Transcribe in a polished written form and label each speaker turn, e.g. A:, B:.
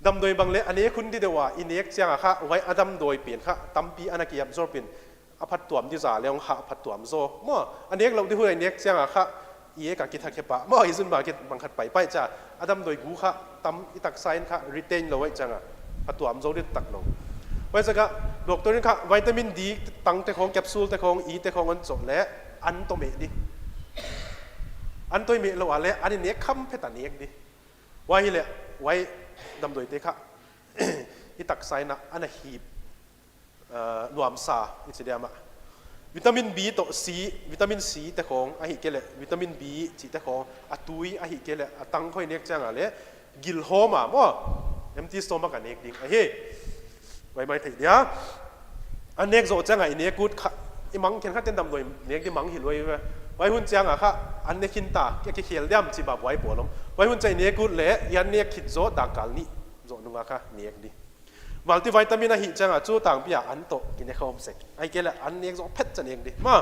A: ดำโดยบางเล่อันนี้คุณที่เดียวว่าอินเอกเสียงอะค่ะไว้อดัมโดยเปลี่ยนค่ะตั้มปีอันนั้นกี่ยับโซเป็นอภัตตัวมที่จ่าเลี้ยงค่ะอภัตตัวมโซมั่วอันนี้เราที่พูดอินเอกเสียงอะค่ะอีเอกกิจทักเขปะมั่วอิสุนบากิจบังคับไปจ้าอดัมโดยกูค่ะตั้มอิตักไซน์ค่ะรีเทนเราไว้จังอะภัตตัวมโซได้ตักลงไว้สักดอกตัวนี้ค่ะวิตามินดีตั้งแต่ของแคปซูลแต่ของอีแต่ของอันสดและอันตัวเมดิอันตัวเมเราอะไรอันนี้เนี้ยคำเพตันเนี้ยดิไว้เลยไว้ดำโดยเด็กค่ะอิตักไซน์นะอันนั้นหีบรวมซาอิสเดียมะวิตามินบีต่อซีวิตามินซีแต่ของอาหิเกลวิตามินบีจีแต่ของอัตุยอาหิเกลตั้งค่อยเนี้ยจังอะไรกิลโฮมามั่วเอ็มทีสโตมากันเนี้ยดิ้งไอ้เฮ้ไว้ไม่ถึงเดียอันเนี้ยโจจังไงเนี้ยกูดอีมังเขียนข้าเต้นดำโดยเนี้ยที่มังหินไว้ไว้หุ่นจังอะค่ะอันเนี้ยขินตาแค่เขียนเลี่ยมจีบแบบไว้ปวดลงไว้หุ่นใจเนี้ยกูดเละยันเนี้ยขิดโจดักกันนี่โจนุ่งอะค่ะเนี้ยดิมัลติวิตามินอะหิจังอะจู่ต่างปีอะอันโตกินได้ข้าวเสกไอ้เกลอันเนี้ยโจเพชรจังเนี้ยดิมา